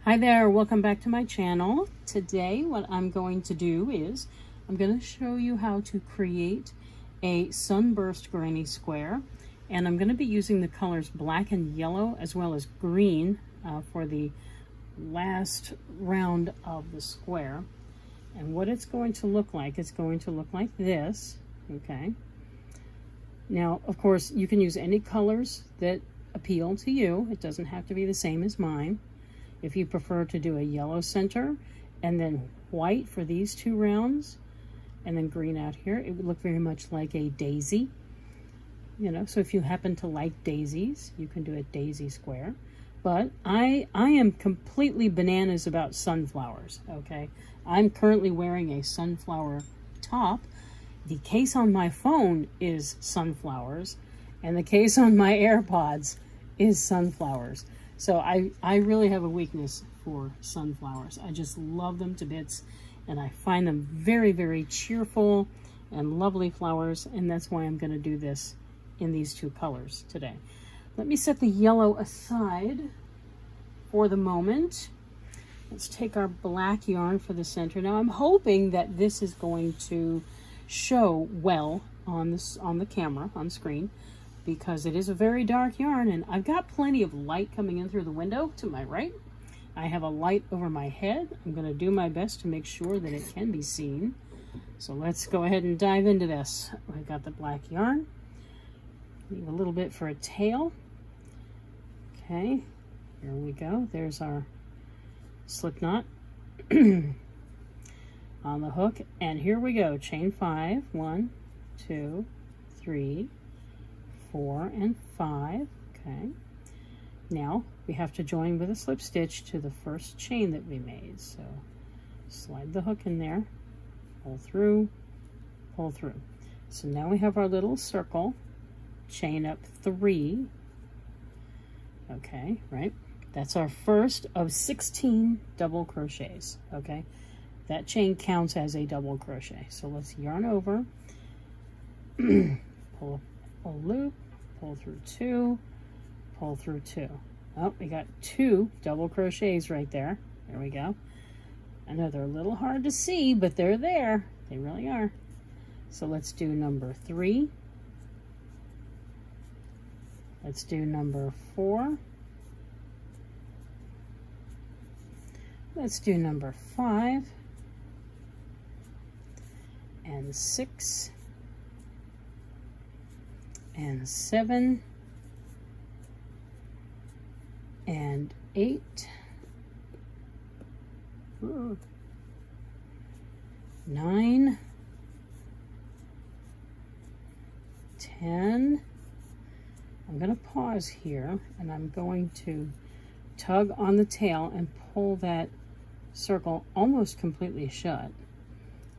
Hi there, welcome back to my channel. Today what I'm going to do is I'm going to show you how to create a sunburst granny square, and I'm going to be using the colors black and yellow as well as green for the last round of the square. And what it's going to look like, it's going to look like this, okay? Now, of course, you can use any colors that appeal to you. It doesn't have to be the same as mine. If you prefer to do a yellow center and then white for these two rounds and then green out here, it would look very much like a daisy. You know, so if you happen to like daisies, you can do a daisy square. But I am completely bananas about sunflowers, okay? I'm currently wearing a sunflower top. The case on my phone is sunflowers, and the case on my AirPods is sunflowers. So I really have a weakness for sunflowers. I just love them to bits, and I find them very, very cheerful and lovely flowers, and that's why I'm going to do this in these two colors today. Let me set the yellow aside for the moment. Let's take our black yarn for the center. Now I'm hoping that this is going to show well on the camera, on screen, because it is a very dark yarn, and I've got plenty of light coming in through the window to my right. I have a light over my head. I'm going to do my best to make sure that it can be seen. So let's go ahead and dive into this. I've got the black yarn. Leave a little bit for a tail. Okay, here we go. There's our slip knot on the hook, and here we go. Chain 5, 1, 2, 3, 4, and 5. Okay, now we have to join with a slip stitch to the first chain that we made. So slide the hook in there, pull through, pull through. So now we have our little circle, chain up 3. Okay, right? That's our first of 16 double crochets. Okay, that chain counts as a double crochet. So let's yarn over, pull a loop, pull through 2, pull through 2. Oh, we got 2 double crochets right there. There we go. I know they're a little hard to see, but they're there. They really are. So let's do number 3. Let's do number 4. Let's do number 5 and 6 and 7 and 8. Ooh. 9, 10. I'm going to pause here, and I'm going to tug on the tail and pull that circle almost completely shut.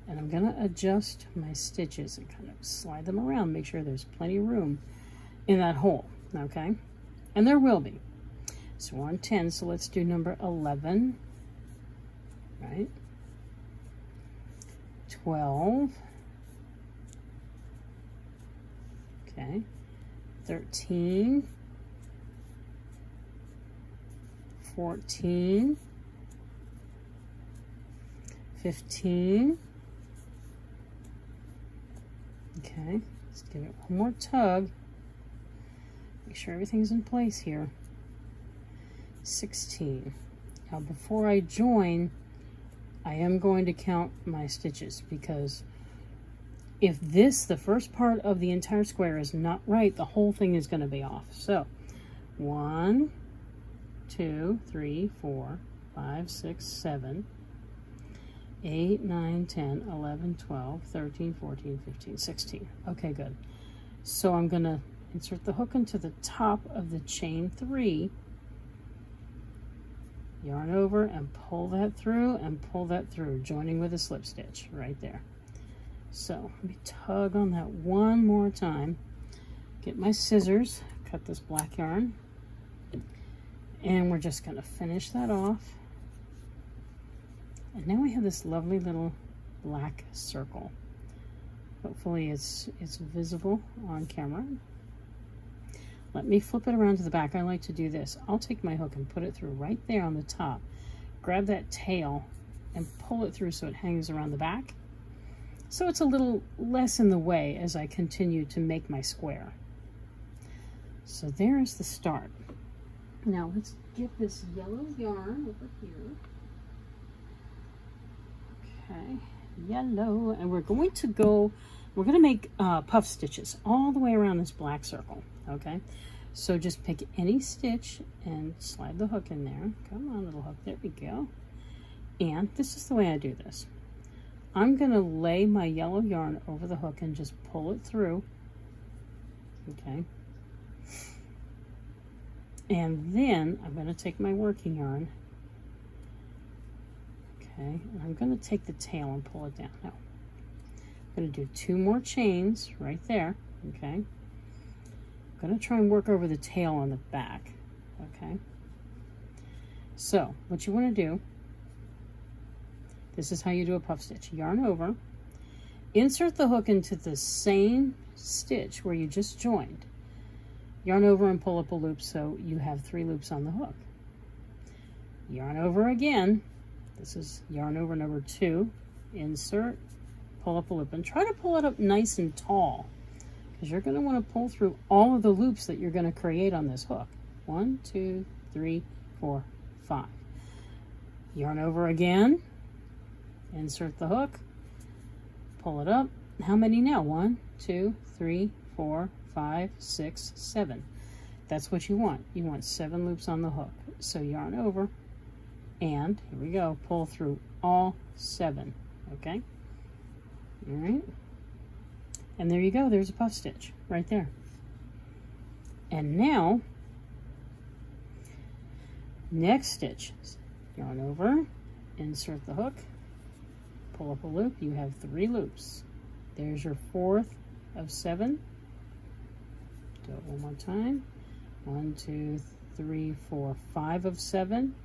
And I'm going to adjust my stitches and kind of slide them around, make sure there's plenty of room in that hole, okay? And there will be. So we're on 10, so let's do number 11, right? 12, okay, 13, 14, 15, okay, let's give it one more tug, make sure everything's in place here, 16. Now before I join, I am going to count my stitches, because if this, the first part of the entire square, is not right, the whole thing is going to be off. So 1, 2, 3, 4, 5, 6, 7, 8, 9, 10, 11, 12, 13, 14, 15, 16. Okay, good. So I'm going to insert the hook into the top of the chain 3, yarn over and pull that through and pull that through, joining with a slip stitch right there. So let me tug on that one more time, get my scissors, cut this black yarn, and we're just going to finish that off. And now we have this lovely little black circle. Hopefully it's visible on camera. Let me flip it around to the back. I like to do this. I'll take my hook and put it through right there on the top. grab that tail and pull it through so it hangs around the back. So it's a little less in the way as I continue to make my square. So there's the start. Now let's get this yellow yarn over here. Okay, yellow, and we're going to make puff stitches all the way around this black circle, okay? So just pick any stitch and slide the hook in there. Come on, little hook, there we go. And this is the way I do this. I'm gonna lay my yellow yarn over the hook and just pull it through, okay? And then I'm gonna take my working yarn, okay, and I'm gonna take the tail and pull it down. Now, I'm gonna do 2 more chains right there, okay? I'm gonna try and work over the tail on the back, okay? So, what you wanna do, this is how you do a puff stitch. Yarn over, insert the hook into the same stitch where you just joined. Yarn over and pull up a loop so you have 3 loops on the hook. Yarn over again. This is yarn over number 2. Insert, pull up a loop, and try to pull it up nice and tall because you're going to want to pull through all of the loops that you're going to create on this hook. 1, 2, 3, 4, 5. Yarn over again. Insert the hook, pull it up. How many now? 1, 2, 3, 4, 5, 6, 7. That's what you want. You want 7 loops on the hook. So yarn over, and here we go. Pull through all 7. Okay. All right. And there you go. There's a puff stitch right there. And now, next stitch. Yarn over, insert the hook. Pull up a loop, you have 3 loops. There's your 4th of 7. Do it one more time. 1, 2, 3, 4, 5 of 7.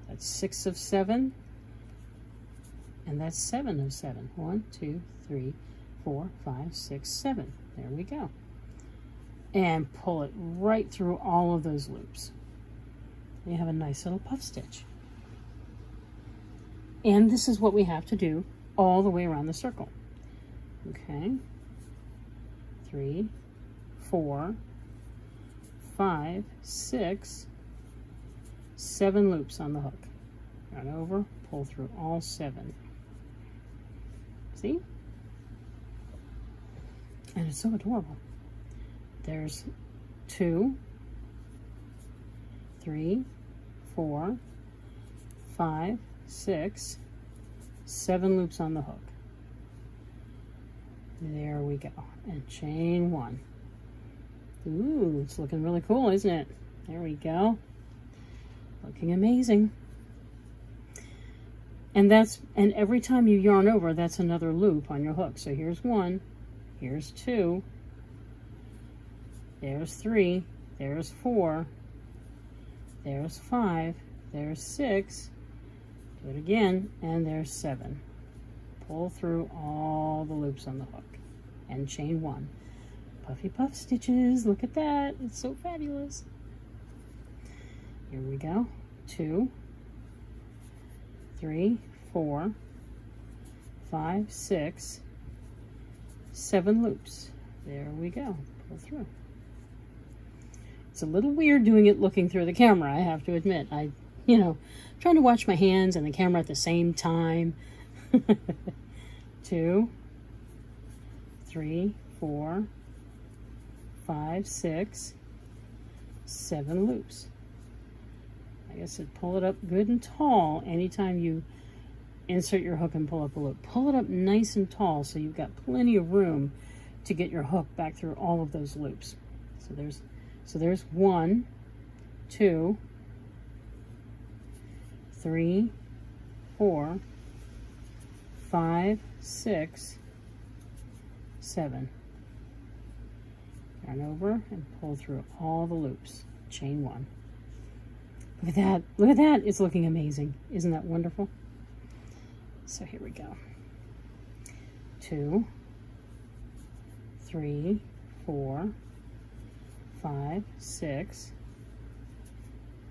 That's 6 of 7. And that's 7 of 7. 1, 2, 3, 4, 5, 6, 7. There we go. And pull it right through all of those loops. You have a nice little puff stitch. And this is what we have to do all the way around the circle. Okay. 3, 4, 5, 6, 7 loops on the hook. Yarn over, pull through all 7. See? And it's so adorable. There's 2, 3, 4, 5, 6, 7 loops on the hook. There we go. And chain 1. Ooh, it's looking really cool, isn't it? There we go. Looking amazing. And every time you yarn over, that's another loop on your hook. So here's 1, here's 2, there's 3, there's 4, there's 5, there's 6, do it again, and there's 7. Pull through all the loops on the hook and chain 1. Puffy puff stitches, look at that, it's so fabulous. Here we go. 2, 3, 4, 5, 6, 7 loops. There we go. Pull through. It's a little weird doing it looking through the camera, I have to admit. Trying to watch my hands and the camera at the same time. 2, 3, 4, 5, 6, 7 loops. I guess I'd pull it up good and tall anytime you insert your hook and pull up a loop. Pull it up nice and tall so you've got plenty of room to get your hook back through all of those loops. So there's 1, 2, 3, 4, 5, 6, 7. Yarn over and pull through all the loops. Chain 1. Look at that. Look at that. It's looking amazing. Isn't that wonderful? So here we go. 2, 3, 4, 5, 6,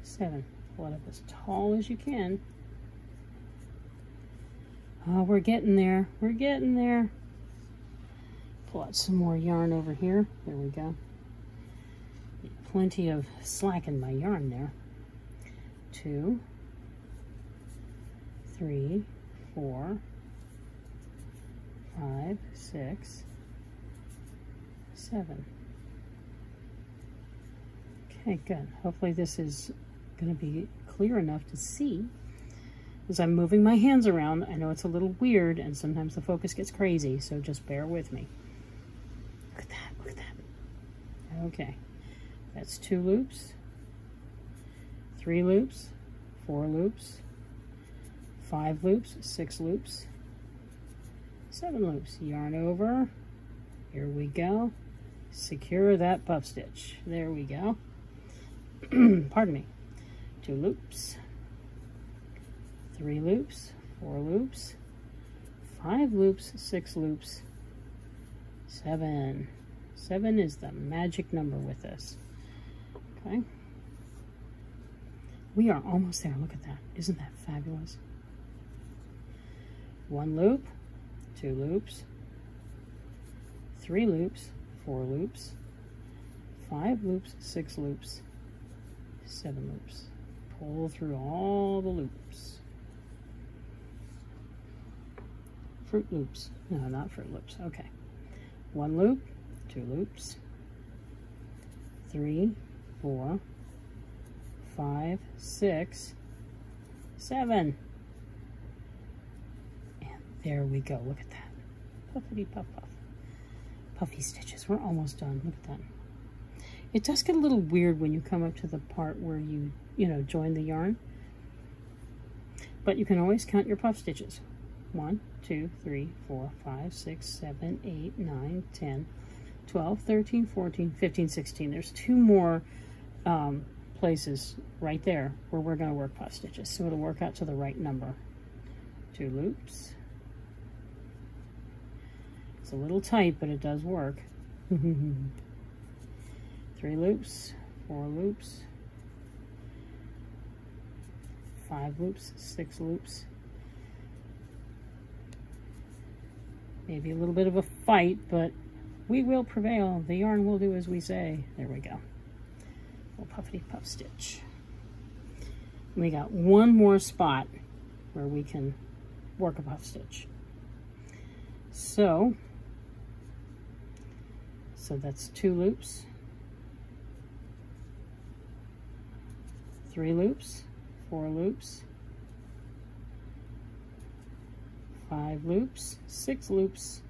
7. Pull it up as tall as you can. Oh, we're getting there. We're getting there. Pull out some more yarn over here. There we go. Plenty of slack in my yarn there. 2, 3, 4, 5, 6, 7. Okay, good. Hopefully this is going to be clear enough to see. As I'm moving my hands around, I know it's a little weird and sometimes the focus gets crazy, so just bear with me. Look at that, look at that. Okay, that's 2 loops, 3 loops, 4 loops, 5 loops, 6 loops, 7 loops. Yarn over, here we go. Secure that puff stitch. There we go. Pardon me. 2 loops, 3 loops, 4 loops, 5 loops, 6 loops, 7. 7 is the magic number with this. Okay. We are almost there. Look at that. Isn't that fabulous? 1 loop, 2 loops, 3 loops, 4 loops, 5 loops, 6 loops, 7 loops. Pull through all the loops. Fruit loops. No, not Fruit Loops. Okay. 1 loop, 2 loops, 3, 4, 5, 6, 7. And there we go. Look at that. Puffity puff puff. Puffy stitches. We're almost done. Look at that. It does get a little weird when you come up to the part where you join the yarn. But you can always count your puff stitches. 1, 2, 3, 4, 5, 6, 7, 8, 9, 10, 12, 13, 14, 15, 16. There's 2 more places right there where we're going to work puff stitches. So it'll work out to the right number. 2 loops. It's a little tight, but it does work. 3 loops, 4 loops, 5 loops, 6 loops. Maybe a little bit of a fight, but we will prevail. The yarn will do as we say. There we go. Little puffity puff stitch. We got 1 more spot where we can work a puff stitch. So that's 2 loops, 3 loops, 4 loops, 5 loops, 6 loops.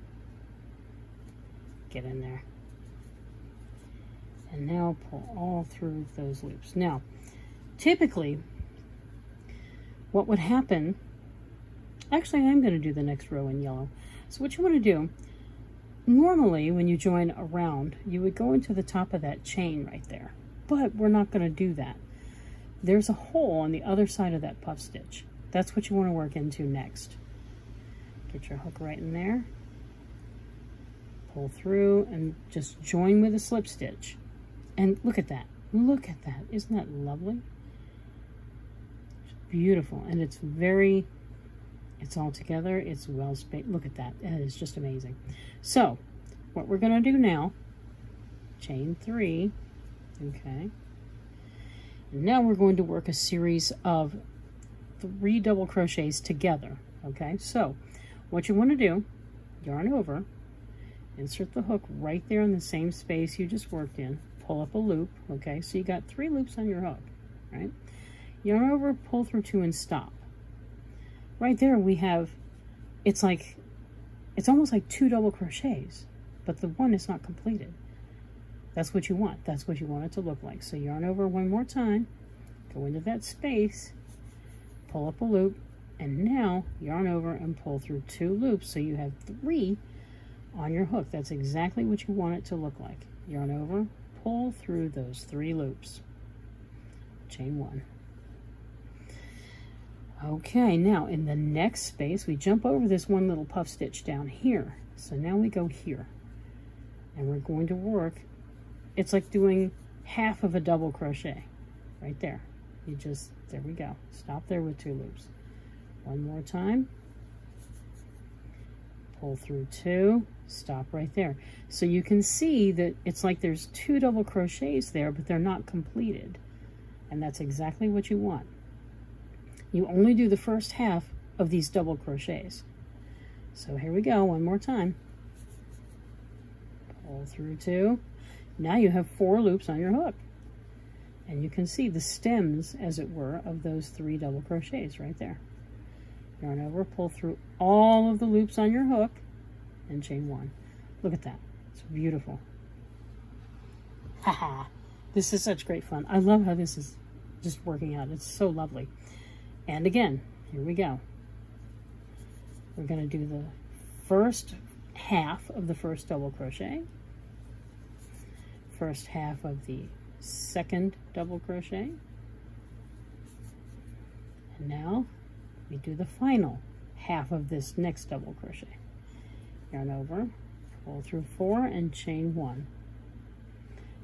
Get in there. And now pull all through those loops. Now, typically, what would happen, actually I'm going to do the next row in yellow. So what you want to do, normally when you join a round, you would go into the top of that chain right there. But we're not going to do that. There's a hole on the other side of that puff stitch. That's what you want to work into next. Get your hook right in there. Pull through and just join with a slip stitch. And look at that. Look at that. Isn't that lovely? It's beautiful. And it's all together. It's well spaced. Look at that. It is just amazing. So what we're going to do now, chain 3. Okay. And now we're going to work a series of 3 double crochets together. Okay. So what you want to do, yarn over, insert the hook right there in the same space you just worked in, pull up a loop. Okay. So you got 3 loops on your hook, right? Yarn over, pull through 2 and stop. Right there we have, it's almost like 2 double crochets, but the one is not completed. That's what you want. That's what you want it to look like. So yarn over 1 more time, go into that space, pull up a loop, and now yarn over and pull through 2 loops so you have 3 on your hook. That's exactly what you want it to look like. Yarn over, pull through those 3 loops. Chain 1. Okay, now in the next space, we jump over this 1 little puff stitch down here. So now we go here, and we're going to work, it's like doing half of a double crochet right there. There we go. Stop there with 2 loops. 1 more time. pull through 2, stop right there. So you can see that it's like there's 2 double crochets there, but they're not completed. And that's exactly what you want. You only do the first half of these double crochets. So here we go, one more time. Pull through 2. Now you have 4 loops on your hook. And you can see the stems, as it were, of those 3 double crochets right there. Yarn over, pull through all of the loops on your hook, and chain 1. Look at that. It's beautiful. Haha. This is such great fun. I love how this is just working out. It's so lovely. And again, here we go. We're going to do the first half of the first double crochet, first half of the second double crochet, and now we do the final half of this next double crochet. Yarn over, pull through 4, and chain 1.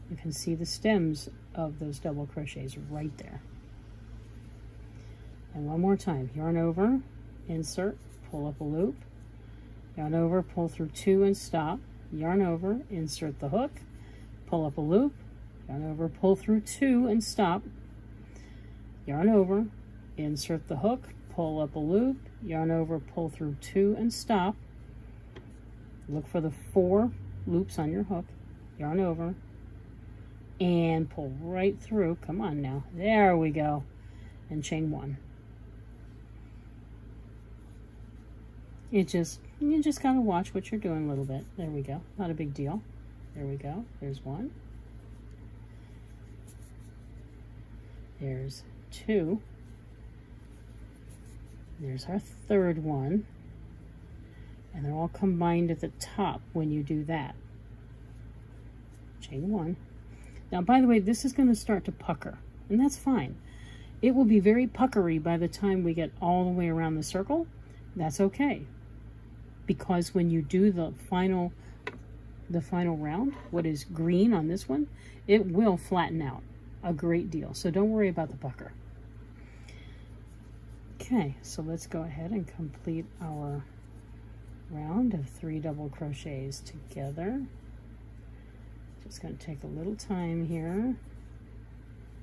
You can see the stems of those double crochets right there. And one more time, yarn over, insert, pull up a loop, yarn over, pull through 2 and stop, yarn over, insert the hook, pull up a loop, yarn over, pull through 2 and stop, yarn over, insert the hook, pull up a loop, yarn over, pull through 2 and stop. Look for the 4 loops on your hook, yarn over, and pull right through. Come on now, there we go, and chain 1. You just gotta watch what you're doing a little bit. There we go, not a big deal. There we go, there's 1. There's 2. There's our third one. And they're all combined at the top when you do that. Chain 1. Now, by the way, this is going to start to pucker, and that's fine. It will be very puckery by the time we get all the way around the circle. That's okay. Because when you do the final round, what is green on this one, it will flatten out a great deal. So don't worry about the pucker. Okay, so let's go ahead and complete our round of 3 double crochets together. Just going to take a little time here.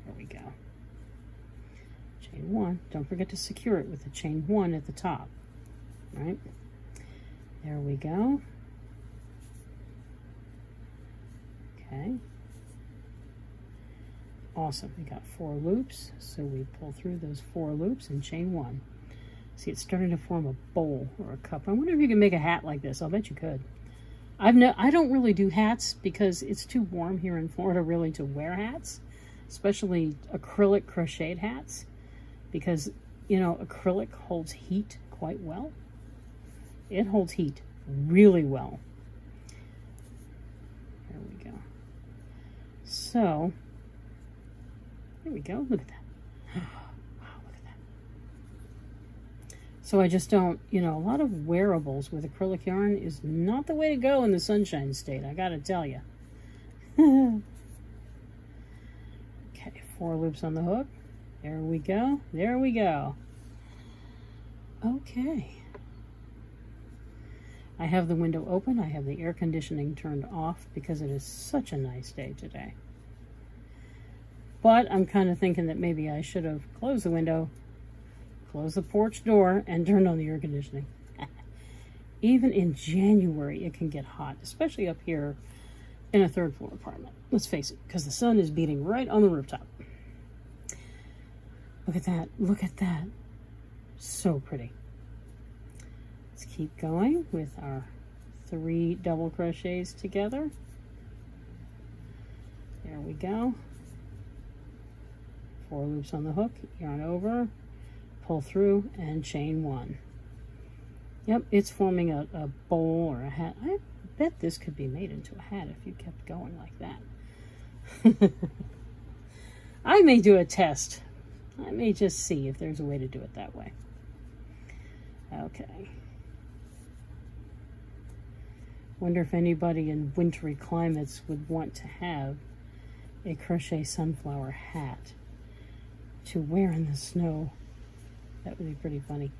There we go. Chain 1. Don't forget to secure it with the chain 1 at the top. Right? There we go. Okay. Awesome. We got 4 loops, so we pull through those 4 loops and chain 1. See, it's starting to form a bowl or a cup. I wonder if you can make a hat like this. I'll bet you could. I don't really do hats because it's too warm here in Florida really to wear hats, especially acrylic crocheted hats, because, you know, acrylic holds heat quite well. It holds heat really well. There we go. So, there we go. Look at that. Wow, look at that. So I just don't, you know, a lot of wearables with acrylic yarn is not the way to go in the Sunshine State, I gotta tell you. Okay, 4 loops on the hook. There we go. There we go. Okay. I have the window open. I have the air conditioning turned off because it is such a nice day today. But I'm kind of thinking that maybe I should have closed the window, closed the porch door, and turned on the air conditioning. Even in January, it can get hot, especially up here in a 3rd floor apartment. Let's face it, because the sun is beating right on the rooftop. Look at that. Look at that. So pretty. Let's keep going with our 3 double crochets together. There we go. 4 loops on the hook, yarn over, pull through, and chain 1. Yep, it's forming a bowl or a hat. I bet this could be made into a hat if you kept going like that. I may do a test. I may just see if there's a way to do it that way. Okay. Wonder if anybody in wintry climates would want to have a crochet sunflower hat to wear in the snow. That would be pretty funny.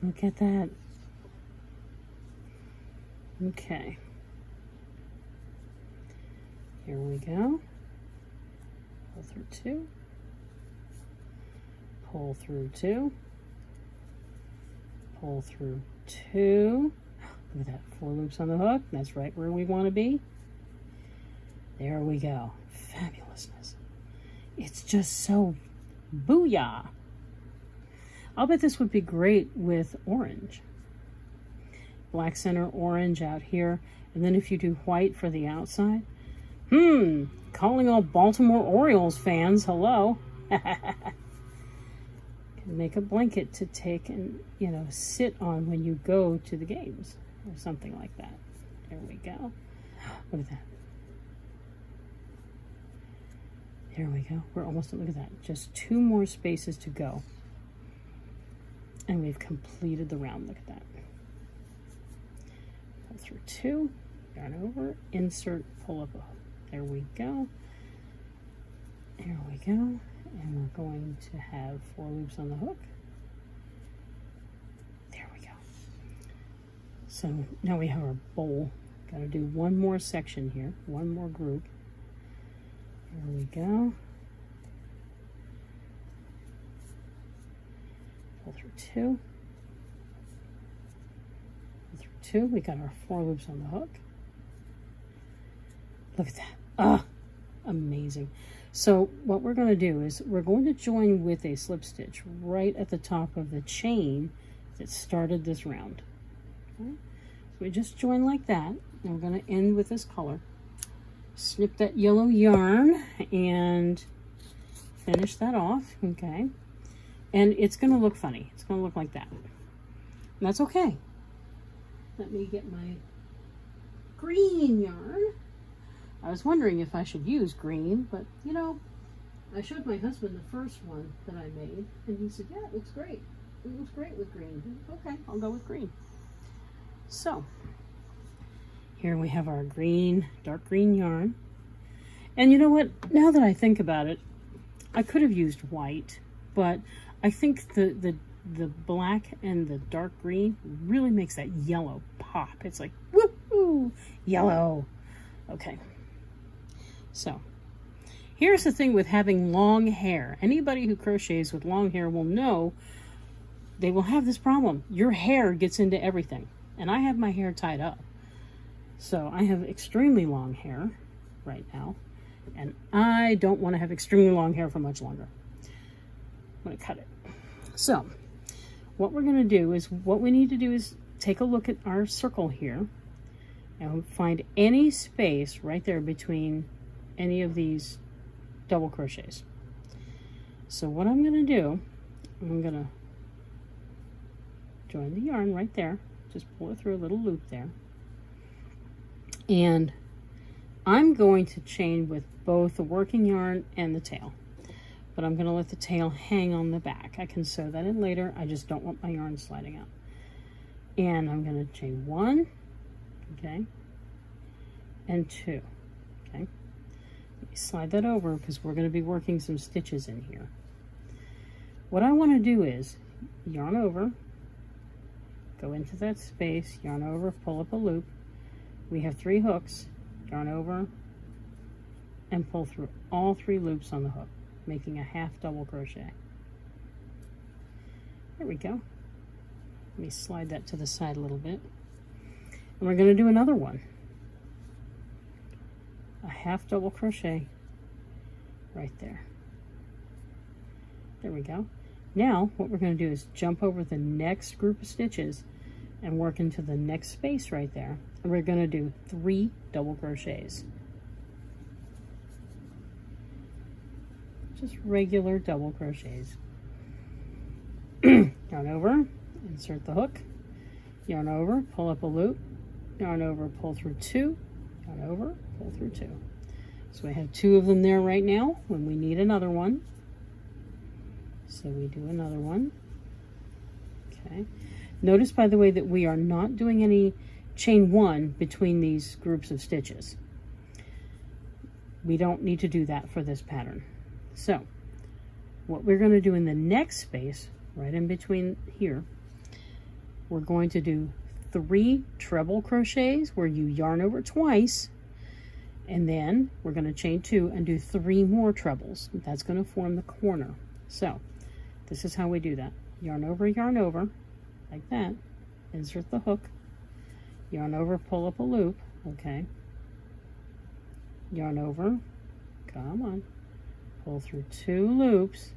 Look at that. Okay. Here we go. Pull through 2. Pull through 2. Pull through 2. Look at that, 4 loops on the hook. That's right where we want to be. There we go. Fabulousness. It's just so booyah. I'll bet this would be great with orange. Black center, orange out here. And then if you do white for the outside. Calling all Baltimore Orioles fans, hello. Can make a blanket to take and, you know, sit on when you go to the games or something like that. There we go. Look at that. There we go. We're almost done. Look at that. Just 2 more spaces to go. And we've completed the round. Look at that. Pull through 2, yarn over, insert, pull up a hook. There we go. There we go. And we're going to have 4 loops on the hook. There we go. So now we have our bowl. Got to do one more section here, one more group. There we go. Pull through 2. Pull through 2. We got our 4 loops on the hook. Look at that. Ah, amazing. So what we're going to do is we're going to join with a slip stitch right at the top of the chain that started this round. Okay? So we just join like that, and we're going to end with this color. Snip that yellow yarn and finish that off, okay? And it's going to look funny. It's going to look like that. And that's okay. Let me get my green yarn. I was wondering if I should use green, but, you know, I showed my husband the first one that I made, and he said, yeah, it looks great. It looks great with green. Okay, I'll go with green. So, here we have our green, dark green yarn. And you know what? Now that I think about it, I could have used white, but I think the black and the dark green really makes that yellow pop. It's like, woohoo, yellow. Okay. So, here's the thing with having long hair. Anybody who crochets with long hair will know they will have this problem. Your hair gets into everything. And I have my hair tied up. So, I have extremely long hair right now. And I don't want to have extremely long hair for much longer. I'm going to cut it. So, what we're going to do is, what we need to do is take a look at our circle here. And find any space right there between any of these double crochets. So what I'm going to do, I'm going to join the yarn right there. Just pull it through a little loop there. And I'm going to chain with both the working yarn and the tail. But I'm going to let the tail hang on the back. I can sew that in later. I just don't want my yarn sliding out. And I'm going to chain 1, okay, and 2, okay. Let me slide that over because we're going to be working some stitches in here. What I want to do is yarn over, go into that space, yarn over, pull up a loop. We have 3 hooks, yarn over, and pull through all 3 loops on the hook, making a half double crochet. There we go. Let me slide that to the side a little bit. And we're going to do another one. A half double crochet right there. There we go. Now what we're going to do is jump over the next group of stitches and work into the next space right there. And we're going to do 3 double crochets. Just regular double crochets. Yarn over, insert the hook, yarn over, pull up a loop, yarn over, pull through 2, yarn over, pull through 2. So we have 2 of them there right now when we need another one. So we do another one. Okay. Notice, by the way, that we are not doing any chain 1 between these groups of stitches. We don't need to do that for this pattern. So what we're going to do in the next space, right in between here, we're going to do 3 treble crochets where you yarn over twice, and then we're going to chain 2 and do 3 more trebles. That's going to form the corner. So this is how we do that. Yarn over, like that. Insert the hook. Yarn over, pull up a loop. Okay. Yarn over, come on. Pull through 2 loops.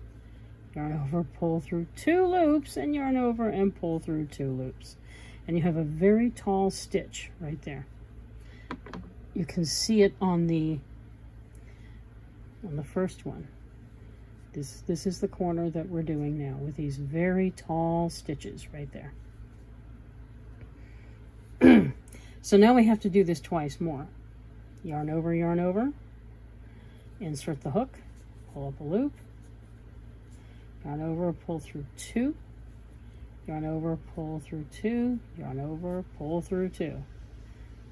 Yarn over, pull through 2 loops, and yarn over and pull through 2 loops. And you have a very tall stitch right there. You can see it on the first one. This is the corner that we're doing now with these very tall stitches right there. So now we have to do this twice more. Yarn over, insert the hook, pull up a loop, yarn over, pull through 2, yarn over, pull through 2, yarn over, pull through 2.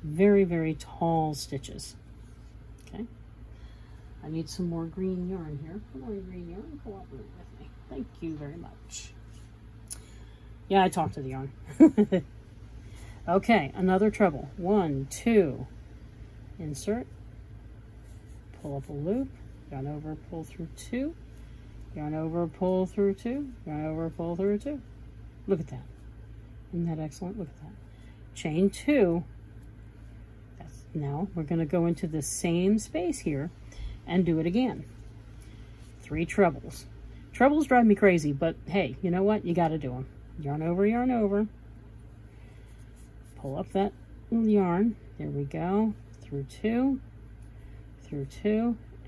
Very, very tall stitches. Okay. I need some more green yarn here. Come on, green yarn, cooperate with me. Thank you very much. Yeah, I talked to the yarn. Okay, another treble. 1, 2, insert, pull up a loop, yarn over, pull through 2, yarn over, pull through 2, yarn over, pull through 2. Look at that. Isn't that excellent? Look at that. Chain 2. Now we're going to go into the same space here and do it again. 3 trebles. Trebles drive me crazy, but hey, you know what? You got to do them. Yarn over, pull up that yarn. There we go. Through 2,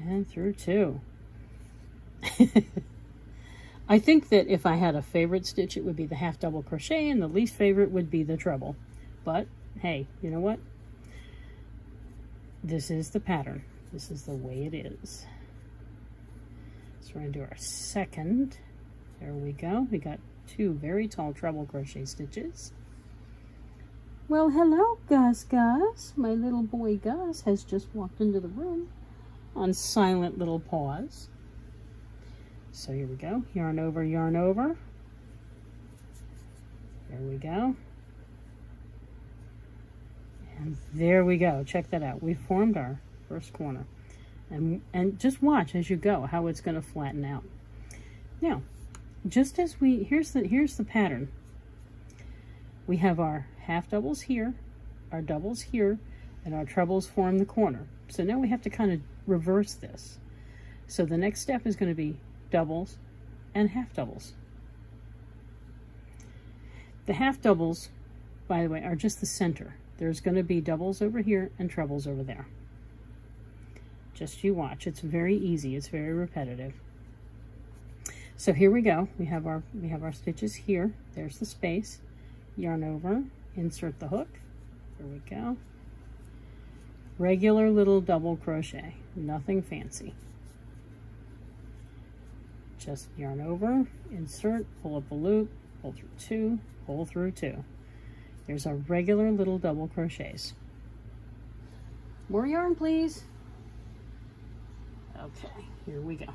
and through 2. I think that if I had a favorite stitch, it would be the half double crochet, and the least favorite would be the treble. But hey, you know what? This is the pattern. This is the way it is. So we're going to do our second. There we go. We got 2 very tall treble crochet stitches. Well, hello, Gus. My little boy Gus has just walked into the room on silent little paws. So here we go. Yarn over. There we go. And there we go. Check that out. We formed our first corner. And just watch as you go how it's going to flatten out. Now, just as here's the pattern. We have our half doubles here, our doubles here, and our trebles form the corner. So now we have to kind of reverse this. So the next step is going to be doubles and half doubles. The half doubles, by the way, are just the center. There's going to be doubles over here and trebles over there. Just you watch. It's very easy. It's very repetitive. So here we go. We have our stitches here. There's the space. Yarn over, insert the hook. There we go. Regular little double crochet. Nothing fancy. Just yarn over, insert, pull up a loop, pull through 2, pull through 2. There's our regular little double crochets. More yarn, please. Okay, here we go.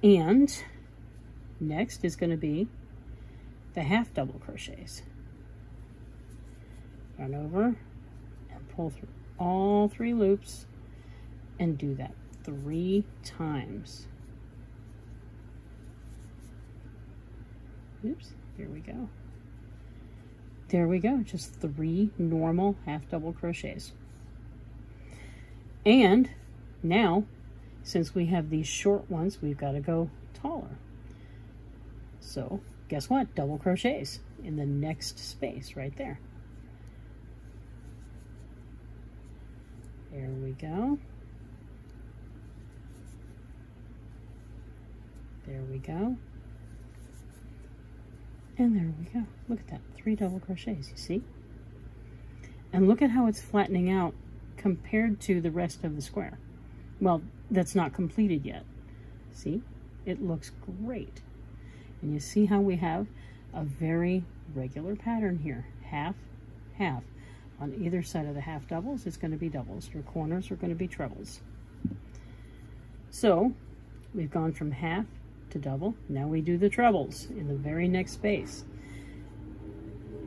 And next is going to be the half double crochets. Yarn over and pull through all 3 loops and do that 3 times. Oops, here we go. There we go, just 3 normal half double crochets. And now, since we have these short ones, we've got to go taller. So, guess what? Double crochets in the next space right there. There we go. There we go. And there we go. Look at that. 3 double crochets, you see? And look at how it's flattening out compared to the rest of the square. Well, that's not completed yet. See? It looks great. And you see how we have a very regular pattern here. Half, half. On either side of the half doubles, it's going to be doubles. Your corners are going to be trebles. So, we've gone from half to double. Now we do the trebles in the very next space.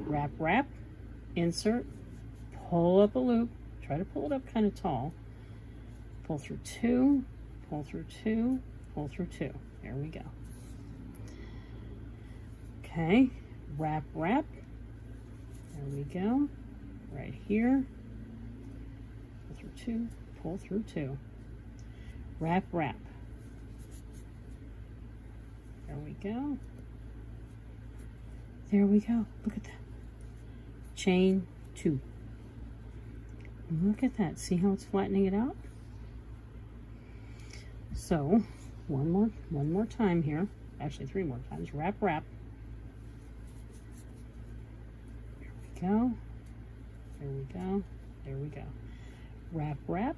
wrap, wrap, insert, pull up a loop, try to pull it up kind of tall, pull through 2, pull through 2, pull through 2. There we go. Okay, wrap, wrap, there we go, right here, pull through 2, pull through 2, wrap, wrap, there we go, there we go, look at that, chain 2, look at that, see how it's flattening it out? So, one more time here, actually 3 more times, wrap, wrap, there we go, there we go, there we go, wrap, wrap,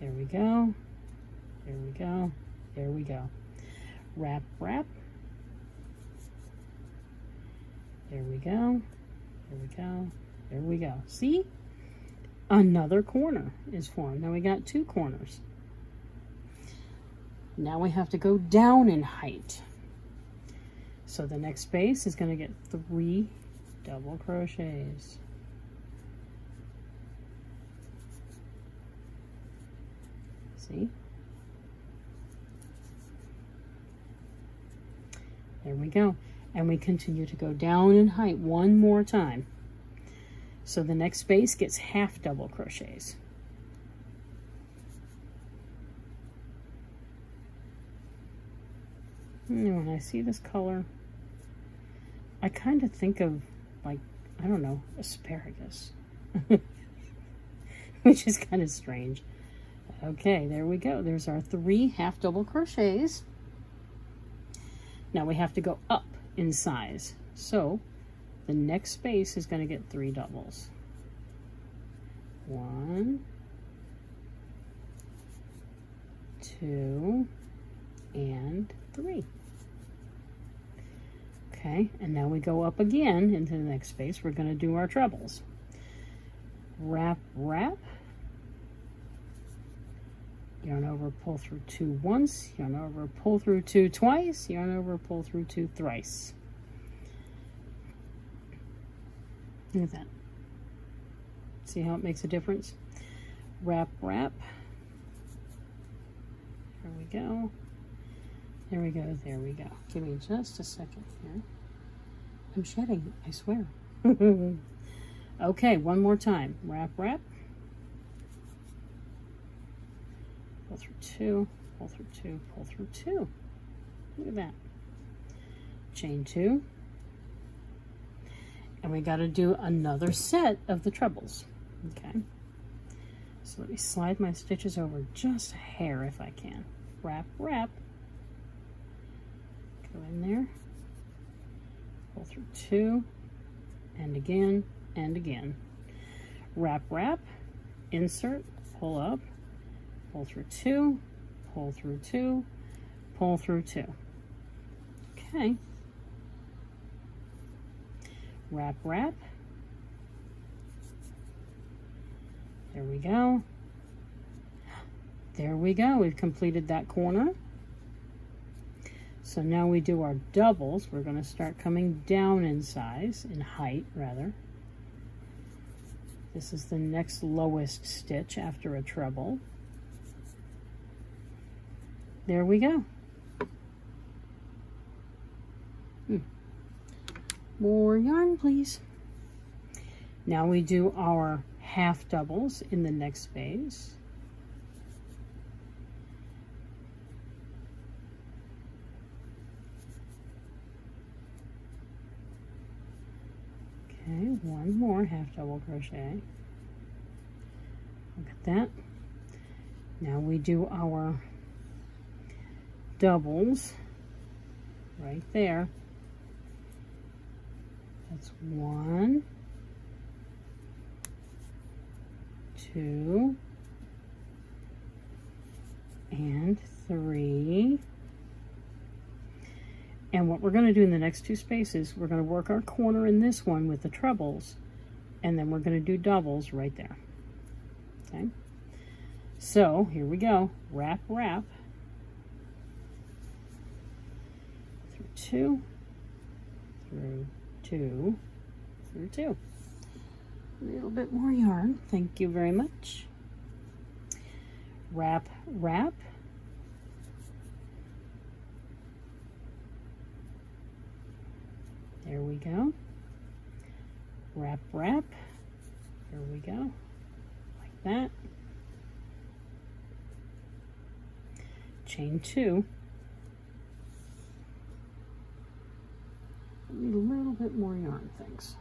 there we go, there we go, there we go, wrap, wrap, there we go, there we go, there we go. See? Another corner is formed. Now we got 2 corners. Now we have to go down in height. So the next space is going to get 3 double crochets. See? There we go. And we continue to go down in height one more time. So the next space gets half double crochets. And when I see this color, I kind of think of, like, I don't know, asparagus. Which is kind of strange. Okay, there we go. There's our 3 half double crochets. Now we have to go up in size. So the next space is going to get 3 doubles. 1, 2, and 3. Okay, and now we go up again into the next space. We're going to do our trebles. Wrap, wrap. Yarn over, pull through 2 once. Yarn over, pull through 2 twice. Yarn over, pull through 2 thrice. Look at that. See how it makes a difference? Wrap, wrap. There we go. There we go. There we go. Give me just a second here. I'm shedding, I swear. Okay, one more time. Wrap, wrap. Pull through 2, pull through 2, pull through 2. Look at that. Chain 2. And we got to do another set of the trebles. Okay. So let me slide my stitches over just a hair if I can. Wrap, wrap. Go in there. Pull through 2. And again, and again. Wrap, wrap. Insert, pull up. Pull through 2, pull through 2, pull through 2. Okay. Wrap, wrap. There we go. There we go. We've completed that corner. So now we do our doubles. We're going to start coming down in size, in height rather. This is the next lowest stitch after a treble. There we go. More yarn, please. Now we do our half doubles in the next space. Okay, one more half double crochet. Look at that. Now we do our doubles right there. That's 1, 2, and 3. And what we're going to do in the next 2 spaces, we're going to work our corner in this one with the trebles, and then we're going to do doubles right there. Okay? So, here we go. Wrap, wrap. Through 2, through 2, through 2. A little bit more yarn. Thank you very much. Wrap, wrap. There we go. Wrap, wrap. There we go. Like that. Chain 2. Need a little bit more yarn, thanks.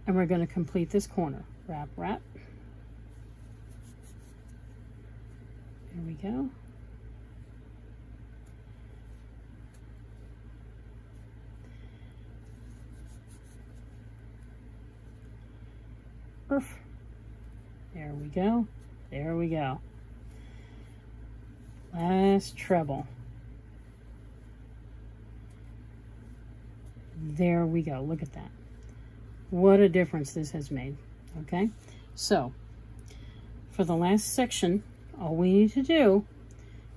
And we're going to complete this corner. Wrap, wrap. There we go. Oof. There we go. There we go. Last treble. There we go. Look at that. What a difference this has made. Okay, so for the last section, all we need to do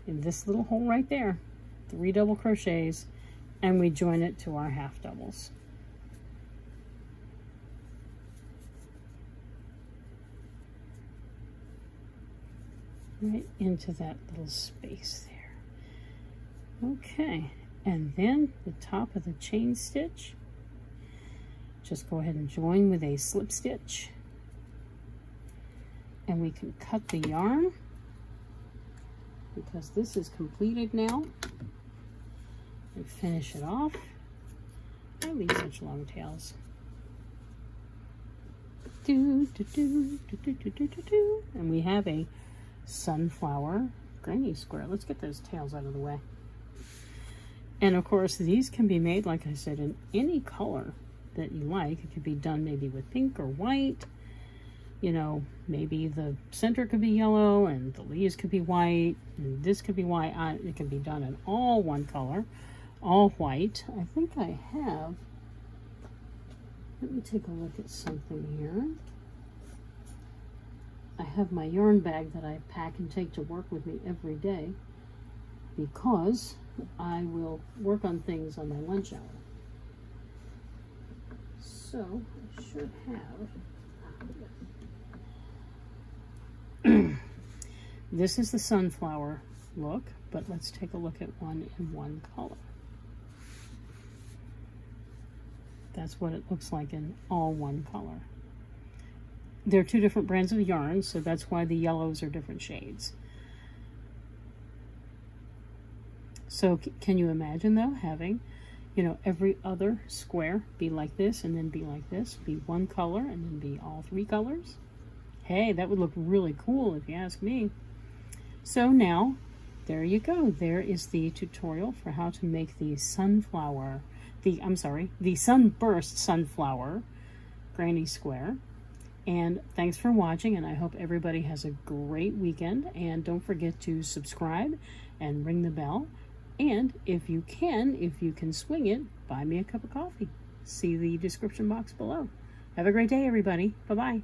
in this little hole right there, 3 double crochets, and we join it to our half doubles. Right into that little space there. Okay, and then the top of the chain stitch, just go ahead and join with a slip stitch, and we can cut the yarn because this is completed now, and finish it off. I leave such long tails. And we have a sunflower granny square. Let's get those tails out of the way. And of course, these can be made, like I said, in any color that you like. It could be done maybe with pink or white. You know, maybe the center could be yellow and the leaves could be white and this could be white. It can be done in all one color, all white. I think I have, let me take a look at something here. I have my yarn bag that I pack and take to work with me every day because I will work on things on my lunch hour. So I should have. This is the sunflower look, but let's take a look at one in one color. That's what it looks like in all one color. There are 2 different brands of yarn, so that's why the yellows are different shades. So can you imagine though having, you know, every other square be like this and then be like this, be one color and then be all 3 colors? Hey, that would look really cool if you ask me. So now, there you go. There is the tutorial for how to make the sunburst sunflower granny square. And thanks for watching, and I hope everybody has a great weekend. And don't forget to subscribe and ring the bell. And if you can swing it, buy me a cup of coffee. See the description box below. Have a great day, everybody. Bye-bye.